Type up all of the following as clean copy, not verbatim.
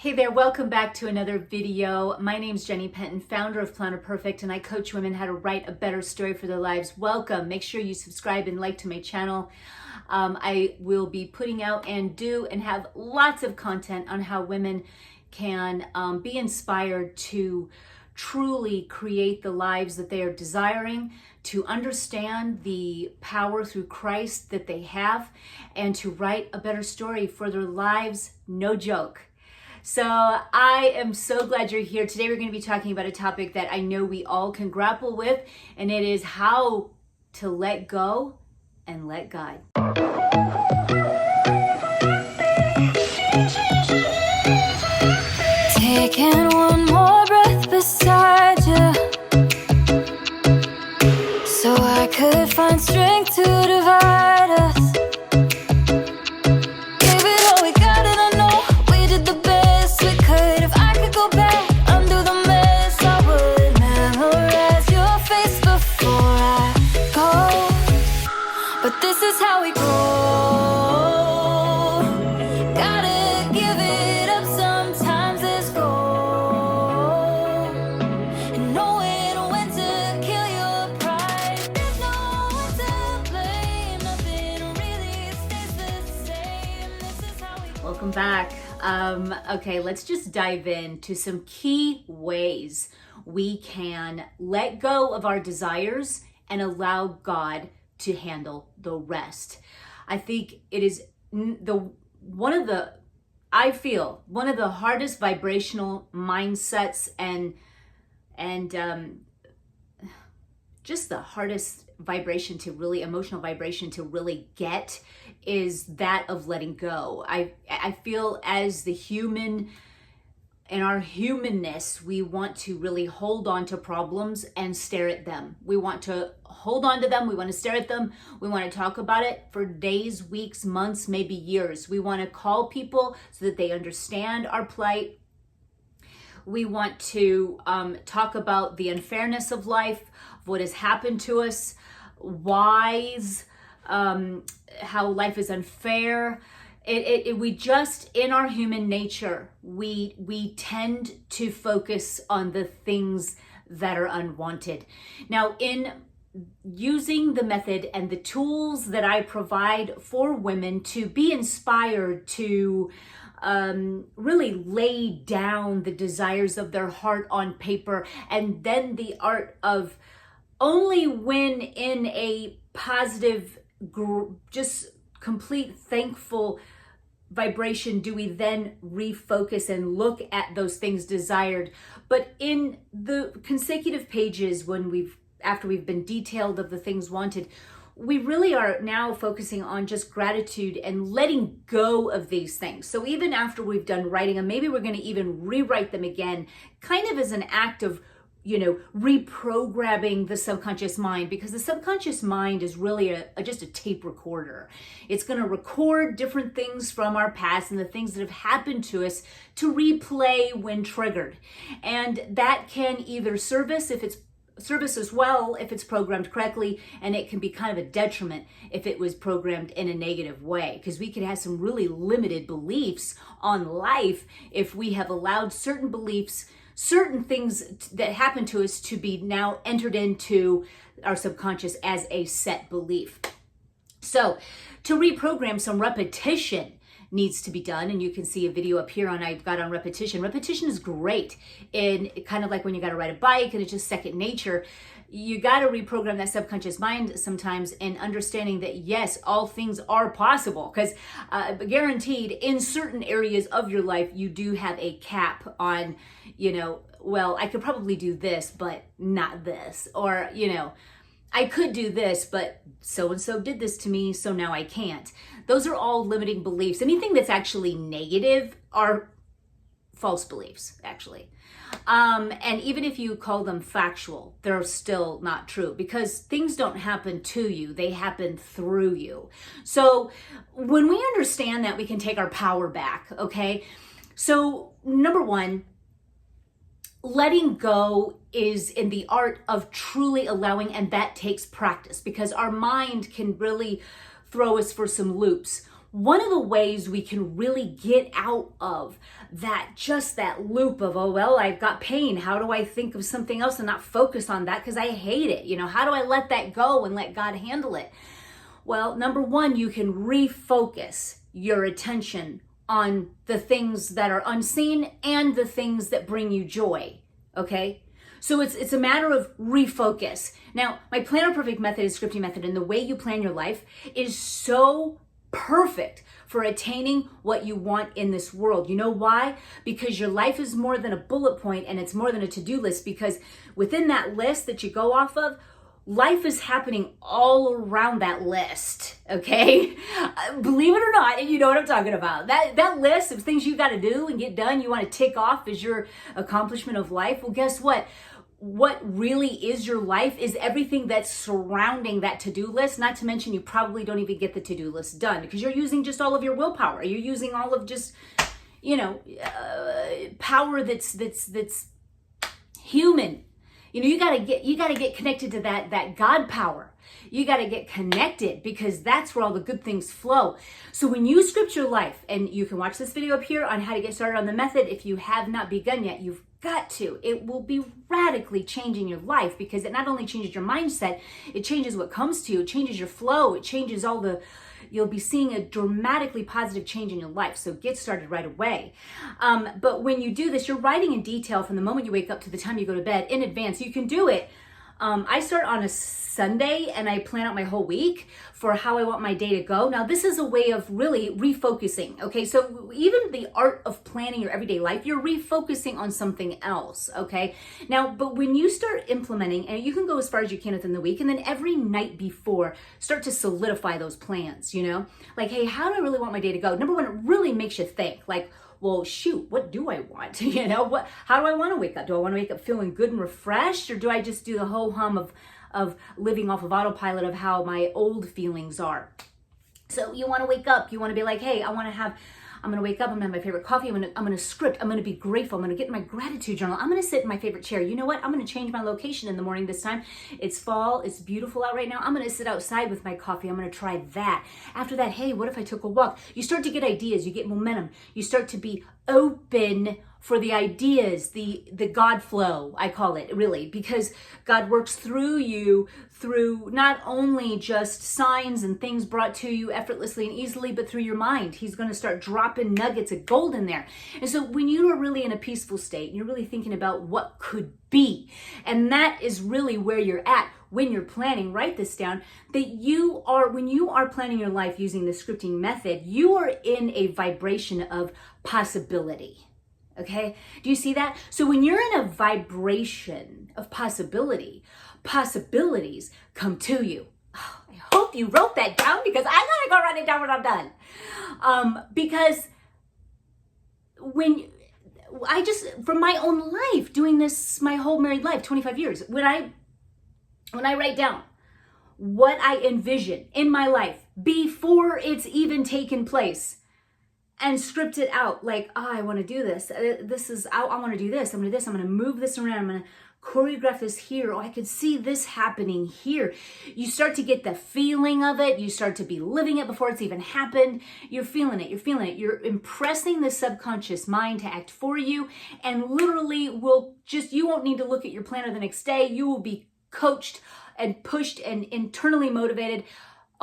Hey there, welcome back to another video. My name's Jenny Penton, founder of Planner Perfect, and I coach women how to write a better story for their lives. Welcome. Make sure you subscribe and like to my channel. I will be putting out and have lots of content on how women can be inspired to truly create the lives that they are desiring, to understand the power through Christ that they have, and to write a better story for their lives. No joke. So I am so glad you're here. Today we're going to be talking about a topic that I know we all can grapple with, and it is how to let go and let God. Taking one more breath beside you, so I could find strength to divide us. Gave it all we got, and I know we did the best we could. If I could go back, undo the mess, I would memorize your face before I go. But this is how we grow. Gotta give it up sometimes, let's go. And knowing when to kill your pride. There's no one to blame, nothing really stays the same. This is how we grow. Welcome back. Okay, let's just dive into some key ways we can let go of our desires and allow God to handle the rest. I think it is one of the hardest vibrational mindsets and just the hardest vibration to really, emotional vibration to really get is that of letting go. I feel as the human, in our humanness, we want to really hold on to problems and stare at them. We want to hold on to them. We want to stare at them. We want to talk about it for days, weeks, months, maybe years. We want to call people so that they understand our plight. We want to talk about the unfairness of life, of what has happened to us, how life is unfair. We just, in our human nature, we tend to focus on the things that are unwanted. Now, in using the method and the tools that I provide for women to be inspired to really lay down the desires of their heart on paper, and then the art of only when in a positive, just complete thankful vibration do we then refocus and look at those things desired. But in the consecutive pages, after we've been detailed of the things wanted, we really are now focusing on just gratitude and letting go of these things. So even after we've done writing them, maybe we're going to even rewrite them again, kind of as an act of reprogramming the subconscious mind, because the subconscious mind is really just a tape recorder. It's going to record different things from our past and the things that have happened to us to replay when triggered. And that can either serve us if it's programmed correctly, and it can be kind of a detriment if it was programmed in a negative way, because we could have some really limited beliefs on life if we have allowed certain beliefs, certain things that happen to us to be now entered into our subconscious as a set belief. So to reprogram, some repetition needs to be done, and you can see a video up here I've got on repetition. Repetition is great, and kind of like when you got to ride a bike and it's just second nature. You got to reprogram that subconscious mind sometimes, and understanding that yes, all things are possible, because guaranteed in certain areas of your life you do have a cap on, well, I could probably do this but not this, or I could do this, but so-and-so did this to me, so now I can't. Those are all limiting beliefs. Anything that's actually negative are false beliefs, actually. And even if you call them factual, they're still not true, because things don't happen to you, they happen through you. So when we understand that, we can take our power back, okay? So number one, letting go is in the art of truly allowing, and that takes practice, because our mind can really throw us for some loops. one of the ways we can really get out of that loop of, oh, well, I've got pain. How do I think of something else and not focus on that because I hate it? How do I let that go and let God handle it? Well, number one, you can refocus your attention on the things that are unseen and the things that bring you joy, okay? So it's a matter of refocus. Now, my Planner Perfect method is scripting method, and the way you plan your life is so perfect for attaining what you want in this world. You know why? Because your life is more than a bullet point and it's more than a to-do list, because within that list that you go off of, life is happening all around that list, okay? Believe it or not, you know what I'm talking about. That list of things you got to do and get done, you want to tick off as your accomplishment of life. Well, guess what? What really is your life is everything that's surrounding that to-do list. Not to mention, you probably don't even get the to-do list done because you're using just all of your willpower. You're using all of just, power that's human. You gotta get connected to that God power. You gotta get connected, because that's where all the good things flow. So when you script your life, and you can watch this video up here on how to get started on the method. If you have not begun yet, you've got to. It will be radically changing your life, because it not only changes your mindset, it changes what comes to you, it changes your flow, it changes you'll be seeing a dramatically positive change in your life. So get started right away. But when you do this, you're writing in detail from the moment you wake up to the time you go to bed in advance. You can do it. I start on a Sunday and I plan out my whole week for how I want my day to go. Now, this is a way of really refocusing. Okay, so even the art of planning your everyday life, you're refocusing on something else. Okay, now, but when you start implementing, and you can go as far as you can within the week, and then every night before, start to solidify those plans. Like, hey, how do I really want my day to go? Number one, it really makes you think, like, well, shoot, what do I want? How do I want to wake up? Do I want to wake up feeling good and refreshed, or do I just do the ho-hum of living off of autopilot of how my old feelings are? So you want to wake up, you want to be like, hey, I'm going to wake up, I'm going to have my favorite coffee, I'm going to script, I'm going to be grateful, I'm going to get my gratitude journal, I'm going to sit in my favorite chair. You know what? I'm going to change my location in the morning this time. It's fall, it's beautiful out right now. I'm going to sit outside with my coffee. I'm going to try that. After that, hey, what if I took a walk? You start to get ideas, you get momentum. You start to be open for the ideas, the God flow, I call it, really, because God works through you through not only just signs and things brought to you effortlessly and easily, but through your mind. He's going to start dropping nuggets of gold in there. And so when you are really in a peaceful state, and you're really thinking about what could be, and that is really where you're at when you're planning, write this down, that when you are planning your life using the scripting method, you are in a vibration of possibility. Okay, do you see that? So when you're in a vibration of possibility, possibilities come to you. Oh, I hope you wrote that down, because I gotta go write it down when I'm done. Because from my own life, doing this my whole married life, 25 years, when I write down what I envision in my life before it's even taken place, and script it out, like, oh, I want to do this. I want to do this. I'm going to do this. I'm going to move this around. I'm going to choreograph this here. Oh, I could see this happening here. You start to get the feeling of it. You start to be living it before it's even happened. You're feeling it. You're feeling it. You're impressing the subconscious mind to act for you, and literally you won't need to look at your planner the next day. You will be coached and pushed and internally motivated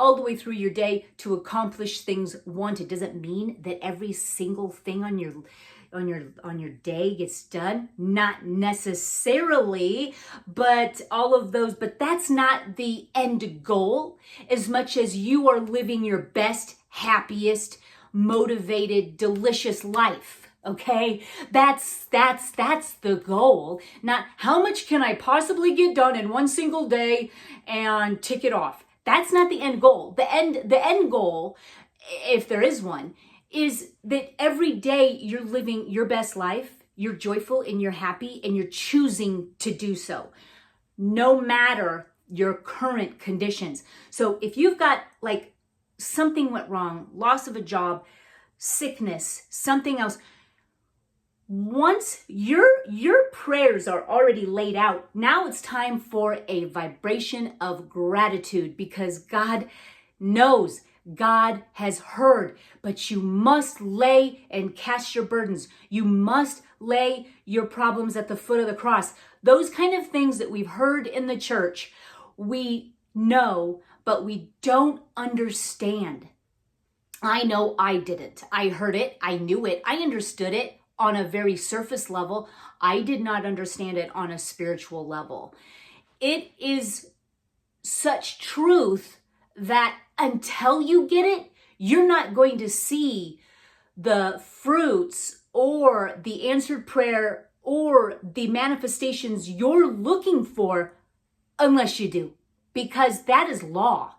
all the way through your day to accomplish things wanted. Does it mean that every single thing on your day gets done? Not necessarily, but but that's not the end goal, as much as you are living your best, happiest, motivated, delicious life. Okay, that's the goal. Not how much can I possibly get done in one single day and tick it off. That's not the end goal. The end goal, if there is one, is that every day you're living your best life, you're joyful and you're happy, and you're choosing to do so, no matter your current conditions. So if you've got, like, something went wrong, loss of a job, sickness, something else, once your prayers are already laid out, now it's time for a vibration of gratitude, because God knows, God has heard, but you must lay and cast your burdens. You must lay your problems at the foot of the cross. Those kind of things that we've heard in the church, we know, but we don't understand. I know I didn't. I heard it. I knew it. I understood it on a very surface level. I did not understand it on a spiritual level. It is such truth that until you get it, you're not going to see the fruits or the answered prayer or the manifestations you're looking for unless you do. Because that is law.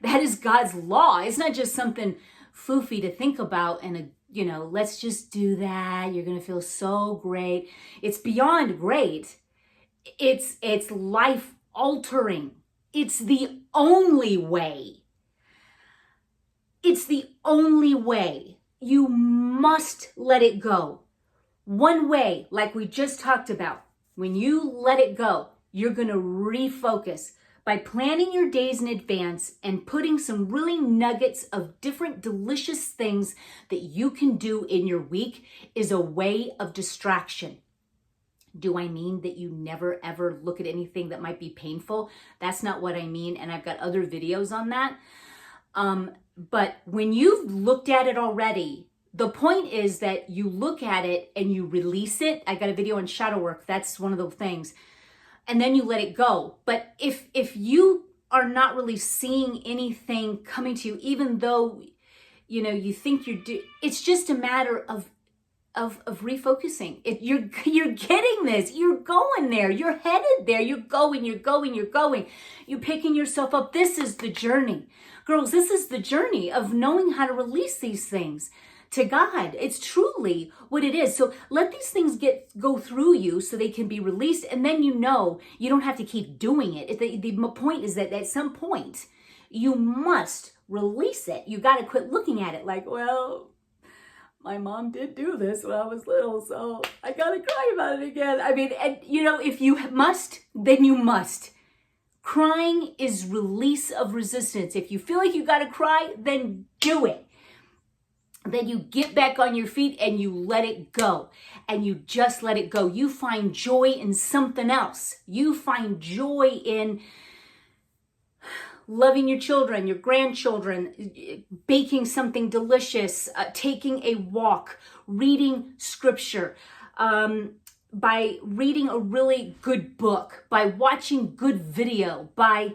That is God's law. It's not just something foofy to think about and let's just do that. You're going to feel so great. It's beyond great. It's life altering. It's the only way. It's the only way. You must let it go. One way, like we just talked about, when you let it go, you're going to refocus. By planning your days in advance and putting some really nuggets of different delicious things that you can do in your week is a way of distraction. Do I mean that you never ever look at anything that might be painful? That's not what I mean, and I've got other videos on that. But when you've looked at it already, the point is that you look at it and you release it. I got a video on shadow work. That's one of the things. And then you let it go. But if you are not really seeing anything coming to you, even though, you think it's just a matter of refocusing. You're getting this. You're going there. You're headed there. You're going. You're picking yourself up. This is the journey. Girls, this is the journey of knowing how to release these things to God. It's truly what it is. So let these things go through you so they can be released. And then you don't have to keep doing it. The point is that at some point you must release it. You got to quit looking at it like, well, my mom did do this when I was little, so I got to cry about it again. I mean, and if you must, then you must. Crying is release of resistance. If you feel like you got to cry, then do it. Then you get back on your feet and you let it go. And you just let it go. You find joy in something else. You find joy in loving your children, your grandchildren, baking something delicious, taking a walk, reading scripture, by reading a really good book, by watching good video, by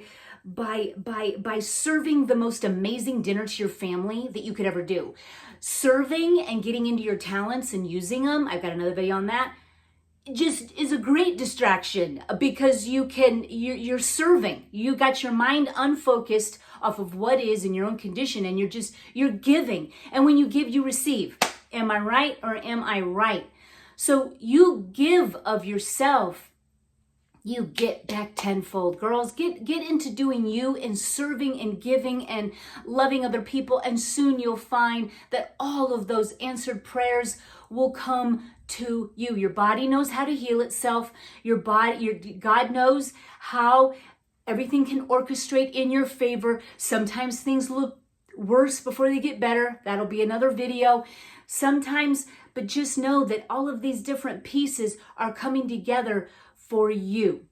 serving the most amazing dinner to your family that you could ever do. Serving and getting into your talents and using them, I've got another video on that, just is a great distraction because you're serving. You got your mind unfocused off of what is in your own condition and you're giving. And when you give, you receive. Am I right or am I right? So you give of yourself, you get back tenfold. Girls, get into doing you and serving and giving and loving other people, and soon you'll find that all of those answered prayers will come to you. Your body knows how to heal itself. God knows how everything can orchestrate in your favor. Sometimes things look worse before they get better. That'll be another video. Sometimes, but just know that all of these different pieces are coming together for you.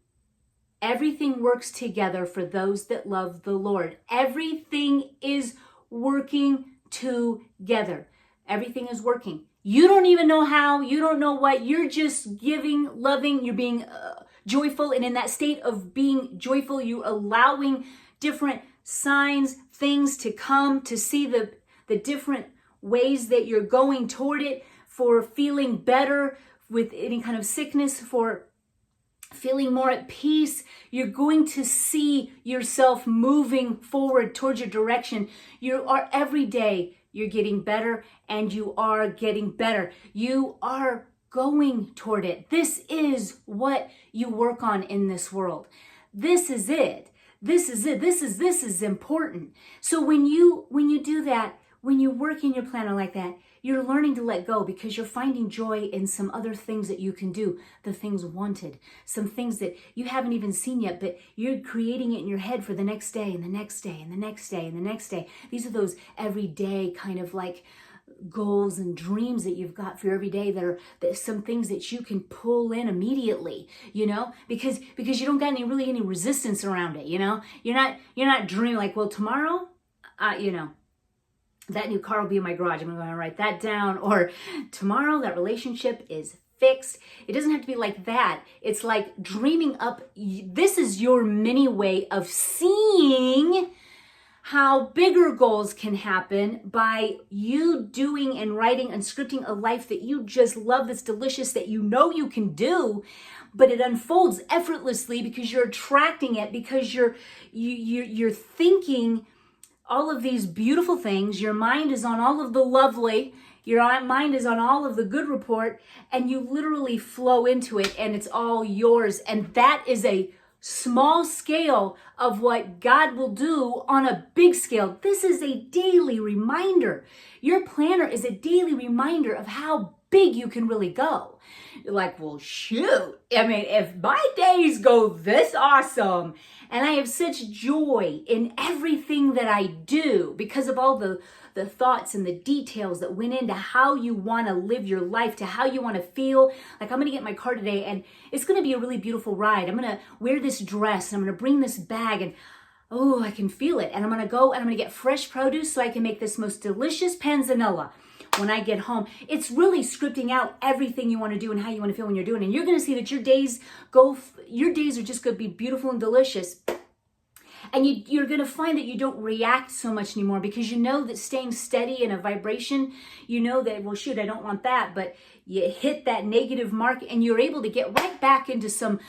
Everything works together for those that love the Lord. Everything is working together. Everything is working. You don't even know how. You don't know what. You're just giving, loving. You're being joyful. And in that state of being joyful, you're allowing different signs, things to come, to see the different ways that you're going toward it, for feeling better with any kind of sickness, for feeling more at peace. You're going to see yourself moving forward towards your direction. You are every day, you're getting better, and you are getting better. You are going toward it. This is what you work on in this world. This is it. This is it. This is important. So when you do that, when you work in your planner like that, You're learning to let go because you're finding joy in some other things that you can do, the things wanted, some things that you haven't even seen yet, but you're creating it in your head for the next day and the next day and the next day and the next day. These are those everyday kind of like goals and dreams that you've got for every day that are some things that you can pull in immediately, because you don't got any resistance around it. You're not dreaming like, well, tomorrow, that new car will be in my garage. I'm going to write that down. Or tomorrow that relationship is fixed. It doesn't have to be like that. It's like dreaming up. This is your mini way of seeing how bigger goals can happen by you doing and writing and scripting a life that you just love, that's delicious, that you can do, but it unfolds effortlessly because you're attracting it, because you're thinking all of these beautiful things. Your mind is on all of the lovely. Your mind is on all of the good report, and you literally flow into it, and it's all yours. And that is a small scale of what God will do on a big scale. This is a daily reminder. Your planner is a daily reminder of how big you can really go. You're like, well, shoot. I mean, if my days go this awesome, and I have such joy in everything that I do because of all the thoughts and the details that went into how you want to live your life, to how you want to feel. Like, I'm going to get in my car today and it's going to be a really beautiful ride. I'm going to wear this dress and I'm going to bring this bag and oh, I can feel it. And I'm going to go and I'm going to get fresh produce so I can make this most delicious panzanella when I get home. It's really scripting out everything you want to do and how you want to feel when you're doing it. And you're going to see that your days are just going to be beautiful and delicious. And you're going to find that you don't react so much anymore because you know that staying steady in a vibration, you know that, well, shoot, I don't want that. But you hit that negative mark and you're able to get right back into some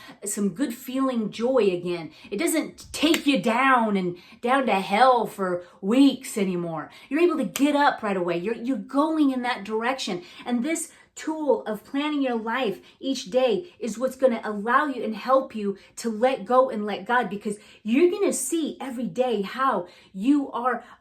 good feeling joy again. It doesn't take you down to hell for weeks anymore. You're able to get up right away. You're going in that direction. And this tool of planning your life each day is what's going to allow you and help you to let go and let God, because you're going to see every day how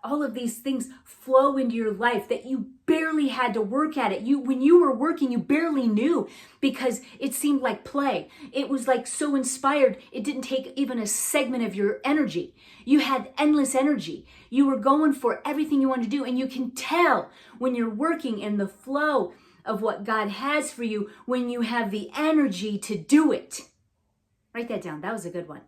all of these things flow into your life that you barely had to work at it. When you were working, you barely knew because it seemed like play. It was like so inspired. It didn't take even a segment of your energy. You had endless energy. You were going for everything you wanted to do. And you can tell when you're working in the flow of what God has for you when you have the energy to do it. Write that down. That was a good one.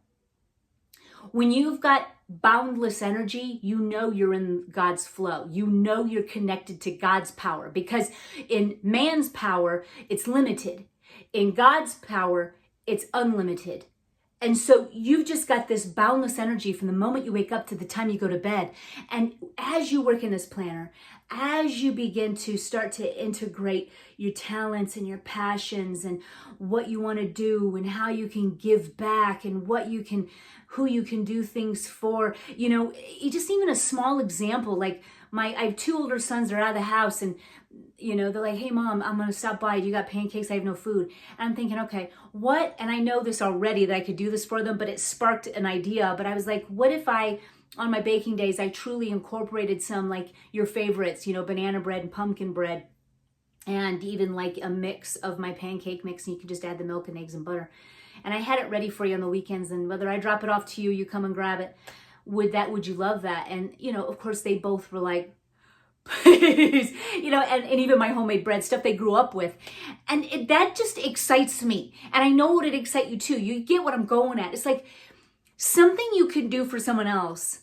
When you've got boundless energy, you know you're in God's flow. You know you're connected to God's power, because in man's power, it's limited. In God's power, it's unlimited. And so you've just got this boundless energy from the moment you wake up to the time you go to bed. And as you work in this planner, as you begin to start to integrate your talents and your passions and what you want to do and how you can give back and who you can do things for, just even a small example, like I have 2 older sons that are out of the house and they're like, hey mom, I'm going to stop by. You got pancakes? I have no food. And I'm thinking, okay, what? And I know this already that I could do this for them, but it sparked an idea. But I was like, what if on my baking days, I truly incorporated some like your favorites, banana bread and pumpkin bread, and even like a mix of my pancake mix. And you can just add the milk and eggs and butter. And I had it ready for you on the weekends. And whether I drop it off to you, you come and grab it. Would you love that? And, of course they both were like, please, and even my homemade bread, stuff they grew up with. And that just excites me. And I know it would excite you too. You get what I'm going at. It's like something you can do for someone else.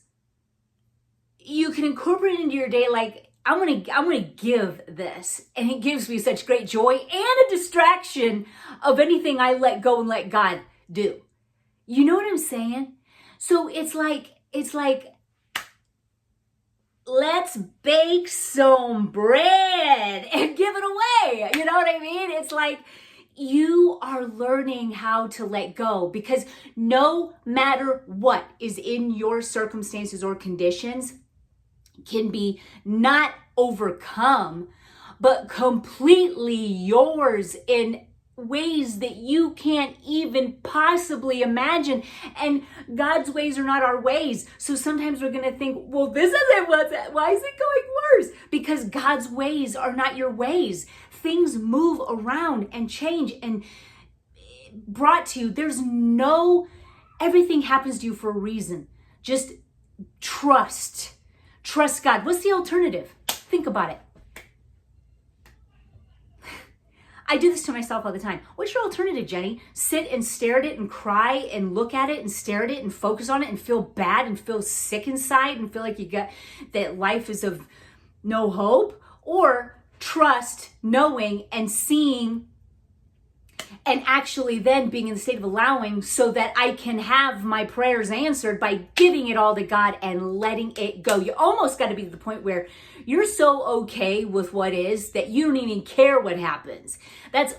You can incorporate it into your day. Like, I'm gonna give this. And it gives me such great joy and a distraction of anything I let go and let God do. You know what I'm saying? So it's like, let's bake some bread and give it away. You know what I mean? It's like you are learning how to let go, because no matter what is in your circumstances or conditions can be not overcome, but completely yours in ways that you can't even possibly imagine. And God's ways are not our ways. So sometimes we're going to think, well, this isn't why is it going worse? Because God's ways are not your ways. Things move around and change and brought to you. Everything happens to you for a reason. Just trust God. What's the alternative? Think about it. I do this to myself all the time. What's your alternative, Jenny? Sit and stare at it and cry and look at it and stare at it and focus on it and feel bad and feel sick inside and feel like that life is of no hope? Or trust, knowing and seeing, and actually then being in the state of allowing so that I can have my prayers answered by giving it all to God and letting it go. You almost got to be to the point where you're so okay with what is that you don't even care what happens. That's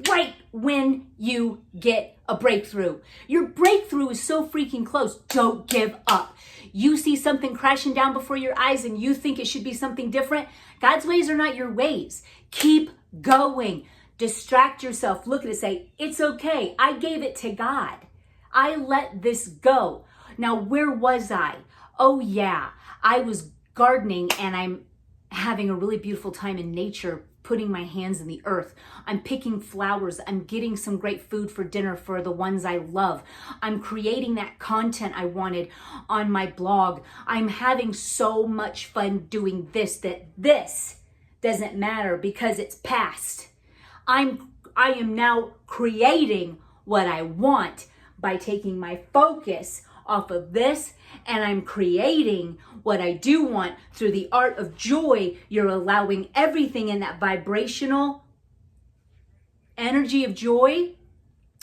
right when you get a breakthrough. Your breakthrough is so freaking close. Don't give up. You see something crashing down before your eyes and you think it should be something different. God's ways are not your ways. Keep going. Distract yourself. Look at it. Say, it's okay. I gave it to God. I let this go. Now, where was I? Oh, yeah. I was gardening and I'm having a really beautiful time in nature, putting my hands in the earth. I'm picking flowers. I'm getting some great food for dinner for the ones I love. I'm creating that content I wanted on my blog. I'm having so much fun doing this doesn't matter because it's past. I am now creating what I want by taking my focus off of this, and I'm creating what I do want through the art of joy. You're allowing everything in that vibrational energy of joy,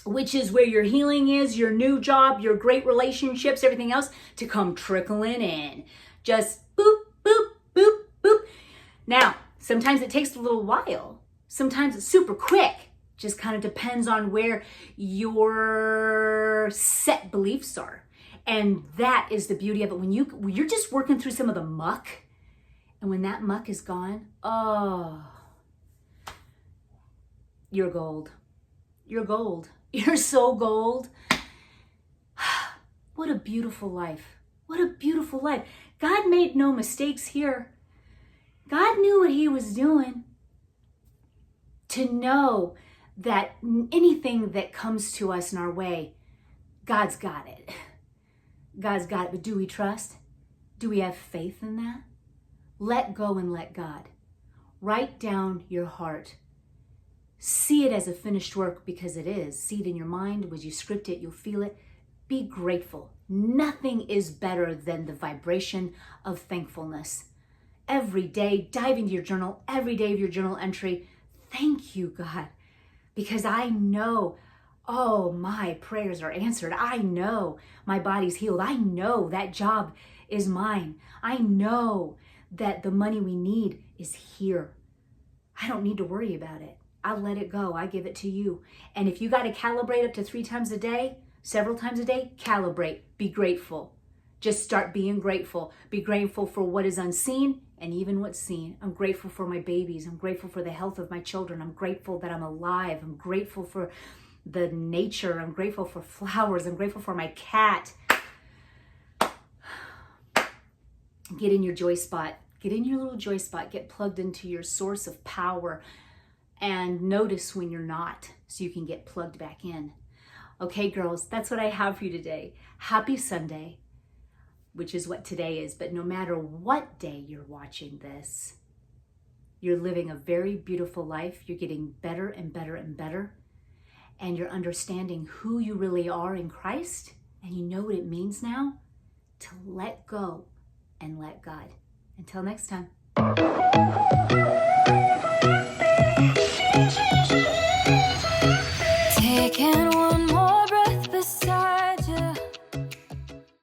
which is where your healing is, your new job, your great relationships, everything else to come trickling in. Just boop, boop, boop, boop. Now, sometimes it takes a little while. Sometimes it's super quick. Just kind of depends on where your set beliefs are. And that is the beauty of it. When you're just working through some of the muck, and when that muck is gone, oh, you're gold. You're gold. You're so gold. What a beautiful life. What a beautiful life. God made no mistakes here. God knew what he was doing. To know that anything that comes to us in our way, God's got it. God's got it. But do we trust? Do we have faith in that? Let go and let God. Write down your heart. See it as a finished work because it is. See it in your mind. As you script it, you'll feel it. Be grateful. Nothing is better than the vibration of thankfulness. Every day, dive into your journal. Every day of your journal entry. Thank you, God, because I know, oh, my prayers are answered. I know my body's healed. I know that job is mine. I know that the money we need is here. I don't need to worry about it. I let it go. I give it to you. And if you got to calibrate up to 3 times a day, several times a day, calibrate. Be grateful. Just start being grateful. Be grateful for what is unseen and even what's seen. I'm grateful for my babies. I'm grateful for the health of my children. I'm grateful that I'm alive. I'm grateful for the nature. I'm grateful for flowers. I'm grateful for my cat. Get in your joy spot. Get in your little joy spot. Get plugged into your source of power and notice when you're not so you can get plugged back in. Okay, girls, that's what I have for you today. Happy Sunday, which is what today is. But no matter what day you're watching this, you're living a very beautiful life. You're getting better and better and better. And you're understanding who you really are in Christ. And you know what it means now to let go and let God. Until next time. Taking one more breath beside you.